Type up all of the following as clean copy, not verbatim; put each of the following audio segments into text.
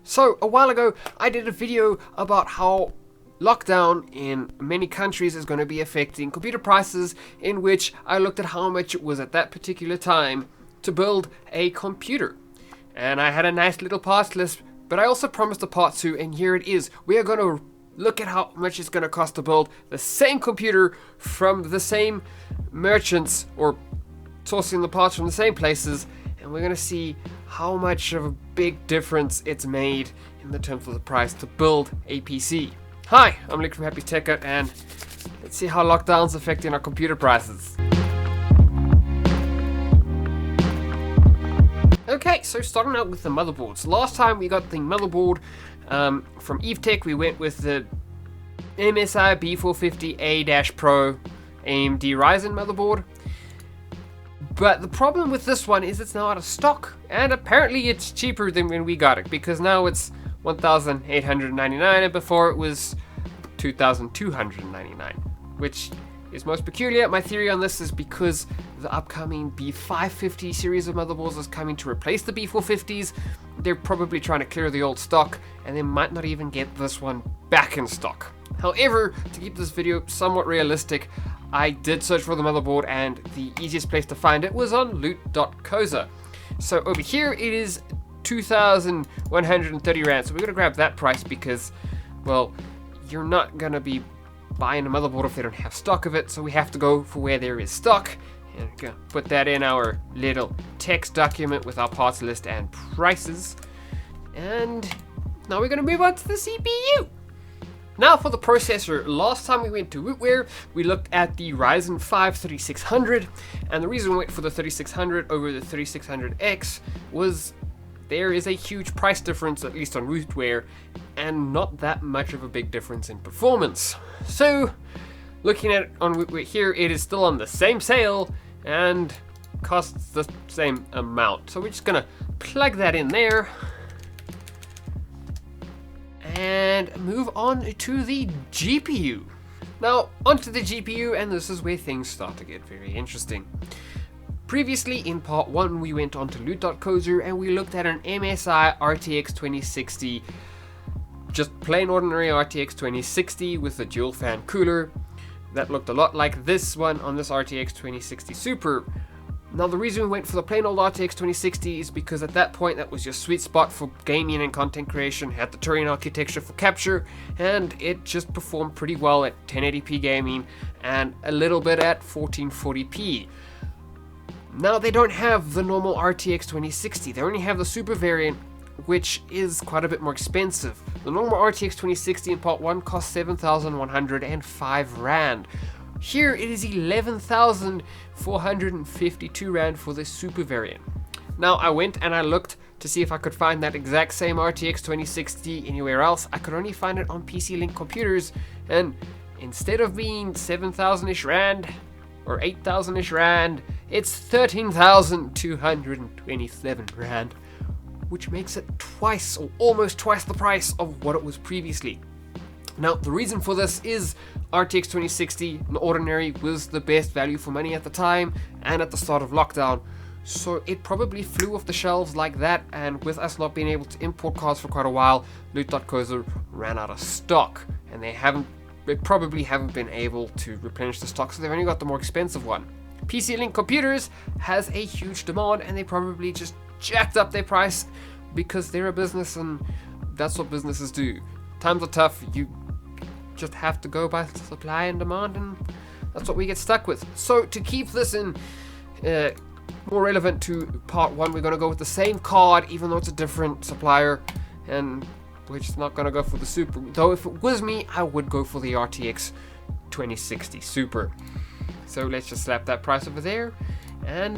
So, a while ago, I did a video about how lockdown in many countries is going to be affecting computer prices, in which I looked at how much it was at that particular time to build a computer. And I had a nice little parts list, but I also promised a part 2, and here it is. We are going to look at how much it's going to cost to build the same computer from the same merchants, or sourcing the parts from the same places, and we're going to see how much of a big difference it's made in the terms of the price to build a PC. Hi, I'm Luke from Happy Techer, and let's see how lockdown's affecting our computer prices. Okay, so starting out with the motherboards. Last time we got the motherboard from EveTech. We went with the MSI B450A-Pro AMD Ryzen motherboard. But the problem with this one is it's now out of stock, and apparently it's cheaper than when we got it, because now it's $1,899 and before it was $2,299, which is most peculiar. My theory on this is because the upcoming B550 series of motherboards is coming to replace the B450s. They're probably trying to clear the old stock, and they might not even get this one back in stock. However, to keep this video somewhat realistic, I did search for the motherboard, and the easiest place to find it was on loot.coza. So over here it is 2,130 Rand. So we're going to grab that price because, well, you're not going to be buying a motherboard if they don't have stock of it. So we have to go for where there is stock. And we're going to put that in our little text document with our parts list and prices. And now we're going to move on to the CPU. Now for the processor. Last time we went to Wootware, we looked at the Ryzen 5 3600, and the reason we went for the 3600 over the 3600X was there is a huge price difference, at least on Wootware, and not that much of a big difference in performance. So, looking at it on Wootware here, it is still on the same sale and costs the same amount. So we're just gonna plug that in there and move on to the GPU. Now, onto the GPU, and this is where things start to get very interesting. Previously, in part 1, we went on to loot.coza and we looked at an MSI RTX 2060, just plain ordinary RTX 2060 with a dual fan cooler. That looked a lot like this one on this RTX 2060 Super. Now, the reason we went for the plain old RTX 2060 is because at that point that was your sweet spot for gaming and content creation, had the Turing architecture for capture, and it just performed pretty well at 1080p gaming and a little bit at 1440p. Now, they don't have the normal RTX 2060, they only have the Super variant, which is quite a bit more expensive. The normal RTX 2060 in part 1 cost 7,105 Rand. Here it is 11,452 Rand for the Super variant. Now, I went and I looked to see if I could find that exact same RTX 2060 anywhere else. I could only find it on PC Link computers, and instead of being 7,000-ish Rand or 8,000-ish Rand, it's 13,227 Rand, which makes it twice or almost twice the price of what it was previously. Now, the reason for this is RTX 2060 in ordinary was the best value for money at the time and at the start of lockdown, so it probably flew off the shelves like that, and with us not being able to import cards for quite a while, loot.coza ran out of stock, and they probably haven't been able to replenish the stock, so they've only got the more expensive one. PC Link Computers has a huge demand, and they probably just jacked up their price because they're a business and that's what businesses do. Times are tough, you just have to go by supply and demand, and that's what we get stuck with. So to keep this in more relevant to part 1, we're going to go with the same card even though it's a different supplier, and we're just not going to go for the Super. Though if it was me, I would go for the RTX 2060 Super. So let's just slap that price over there and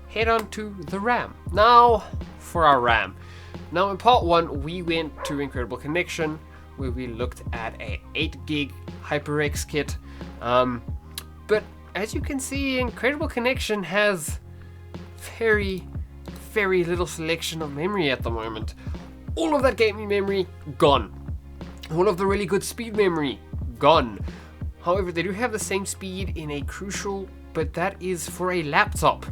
head on to the RAM. Now for our RAM. Now in part 1 we went to Incredible Connection, where we looked at a 8GB HyperX kit, but as you can see, Incredible Connection has very little selection of memory at the moment. All of that gaming memory gone, all of the really good speed memory gone. However, they do have the same speed in a Crucial, but that is for a laptop.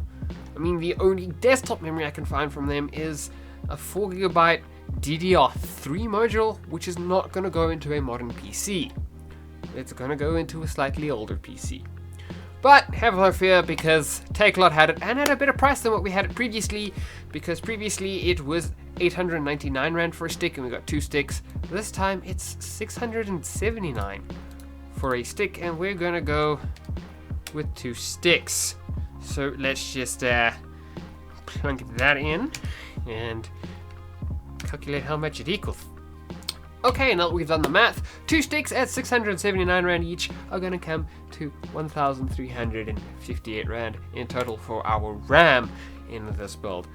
I mean, the only desktop memory I can find from them is a 4GB DDR3 module, which is not going to go into a modern PC. It's going to go into a slightly older PC. But have no fear, because Takealot had it, and at a better price than what we had it previously, because previously it was 899 Rand for a stick and we got 2 sticks. This time it's 679 for a stick, and we're going to go with 2 sticks. So let's just plunk that in and calculate how much it equals. Okay, now that we've done the math, 2 sticks at 679 Rand each are going to come to 1,358 Rand in total for our RAM in this build.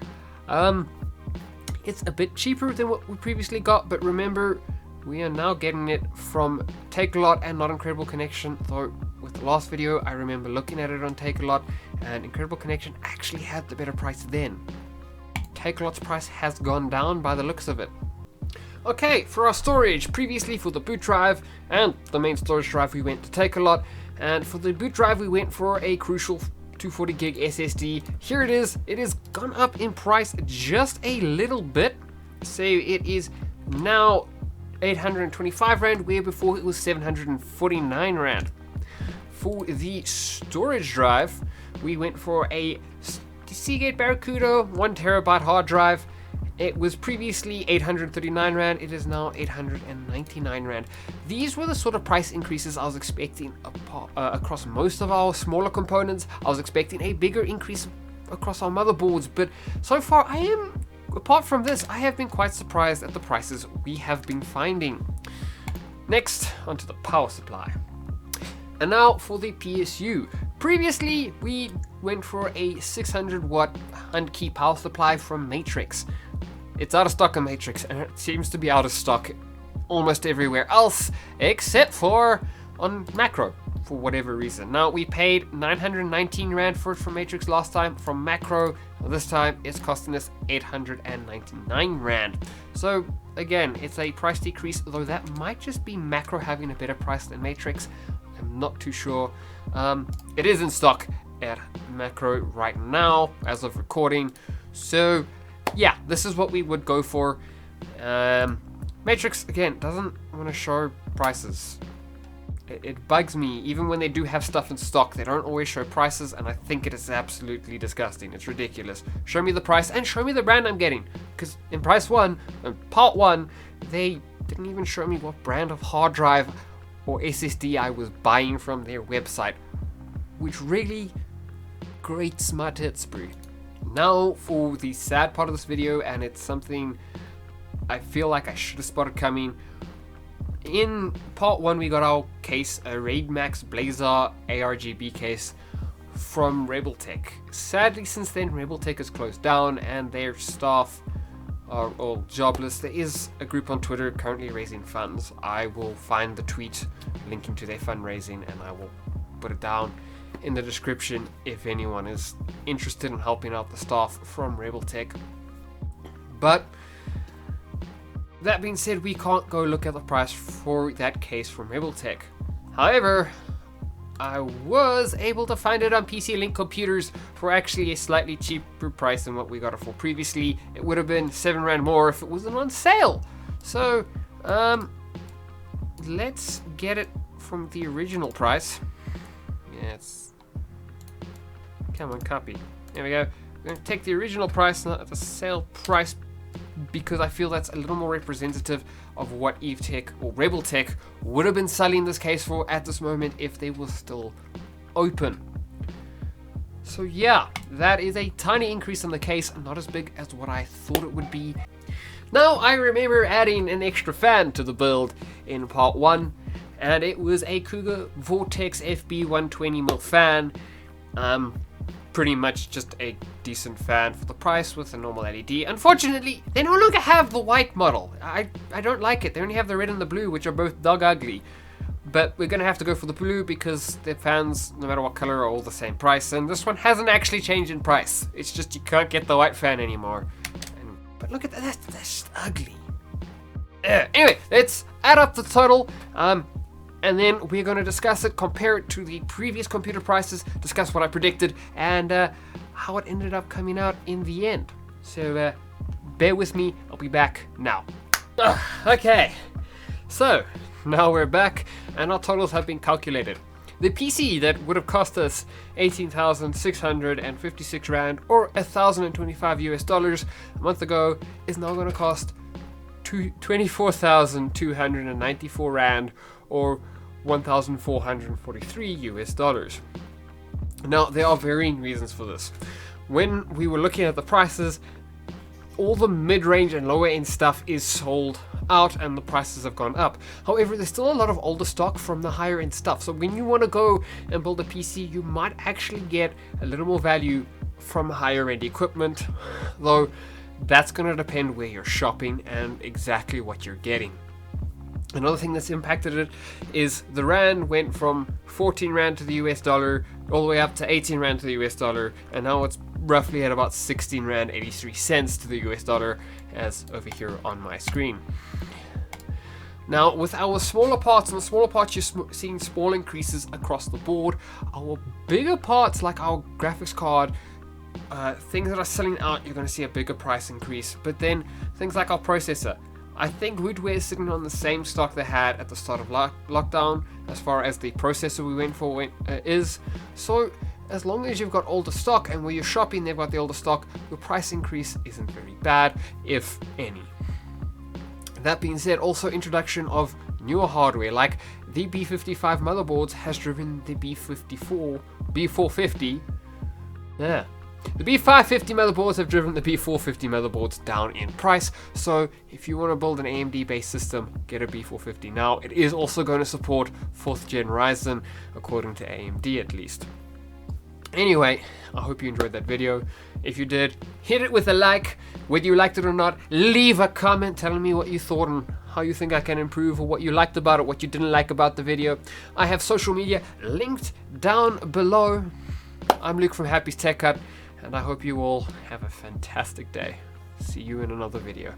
It's a bit cheaper than what we previously got, but remember, we are now getting it from Takealot and not Incredible Connection, though with the last video I remember looking at it on Takealot and Incredible Connection actually had the better price then. Takealot's price has gone down by the looks of it. Okay, for our storage, previously for the boot drive and the main storage drive we went to Takealot, and for the boot drive we went for a Crucial 240 gig SSD. Here it is gone up in price just a little bit, so it is now 825 Rand, where before it was 749 Rand. For the storage drive, we went for a Seagate Barracuda 1TB hard drive. It was previously 839 Rand, it is now 899 Rand. These were the sort of price increases I was expecting across most of our smaller components. I was expecting a bigger increase across our motherboards, but so far apart from this, I have been quite surprised at the prices we have been finding. Next, onto the power supply. And now for the PSU. Previously, we went for a 600 watt 100 key power supply from Matrix. It's out of stock on Matrix, and it seems to be out of stock almost everywhere else, except for on Macro, for whatever reason. Now, we paid 919 Rand for it from Matrix last time. From Macro, this time it's costing us 899 Rand. So, again, it's a price decrease, though that might just be Macro having a better price than Matrix. I'm not too sure. It is in stock at Macro right now, as of recording. So, yeah, this is what we would go for. Matrix, again, doesn't want to show prices. It bugs me. Even when they do have stuff in stock, they don't always show prices, and I think it is absolutely disgusting. It's ridiculous. Show me the price and show me the brand I'm getting. Because in part 1, they didn't even show me what brand of hard drive or SSD I was buying from their website, which really grates my tits, bro. Now for the sad part of this video, and it's something I feel like I should have spotted coming. In part 1 we got our case, a Raid Max Blazer ARGB case from Rebeltech. Sadly, since then Rebeltech has closed down and their staff are all jobless. There is a group on Twitter currently raising funds. I will find the tweet linking to their fundraising and I will put it down in the description if anyone is interested in helping out the staff from Rebeltech. But that being said, we can't go look at the price for that case from Rebeltech. However, I was able to find it on PC Link Computers for actually a slightly cheaper price than what we got it for previously. It would have been 7 Rand more if it wasn't on sale. So, let's get it from the original price. Yes. Come on, copy. There we go. I'm going to take the original price, not the sale price, because I feel that's a little more representative of what EveTech or Rebeltech would have been selling this case for at this moment if they were still open. So yeah, that is a tiny increase in the case, not as big as what I thought it would be. Now, I remember adding an extra fan to the build in part 1, and it was a Cougar Vortex FB 120mm fan. Pretty much just a decent fan for the price with a normal LED. Unfortunately, they no longer have the white model. I don't like it. They only have the red and the blue, which are both dog ugly. But we're going to have to go for the blue because the fans, no matter what color, are all the same price. And this one hasn't actually changed in price. It's just you can't get the white fan anymore. But look at that. That's just ugly. Anyway, let's add up the total. And then we're going to discuss it, compare it to the previous computer prices, discuss what I predicted, and how it ended up coming out in the end. So bear with me, I'll be back now. Okay, so now we're back and our totals have been calculated. The PC that would have cost us 18,656 Rand or 1,025 US dollars a month ago is now going to cost 24,294 Rand or 1,443 US dollars. Now, there are varying reasons for this. When we were looking at the prices, all the mid-range and lower-end stuff is sold out and the prices have gone up. However, there's still a lot of older stock from the higher-end stuff. So when you want to go and build a PC, you might actually get a little more value from higher-end equipment, though that's going to depend where you're shopping and exactly what you're getting. Another thing that's impacted it is the Rand went from 14 Rand to the US dollar all the way up to 18 Rand to the US dollar, and now it's roughly at about 16 Rand 83 cents to the US dollar, as over here on my screen. Now, with our smaller parts, on the smaller parts you're seeing small increases across the board. Our bigger parts, like our graphics card, things that are selling out, you're going to see a bigger price increase. But then things like our processor, I think Woodware is sitting on the same stock they had at the start of lockdown as far as the processor we went for is. So as long as you've got older stock and where you're shopping they've got the older stock, your price increase isn't very bad, if any. That being said, also introduction of newer hardware like the B55 motherboards has driven the B450. Yeah. The B550 motherboards have driven the B450 motherboards down in price, so if you want to build an AMD based system, get a B450 now. It is also going to support 4th gen Ryzen, according to AMD at least. Anyway, I hope you enjoyed that video. If you did, hit it with a like. Whether you liked it or not, leave a comment telling me what you thought and how you think I can improve, or what you liked about it, what you didn't like about the video. I have social media linked down below. I'm Luke from Happy's Tech Cut, and I hope you all have a fantastic day. See you in another video.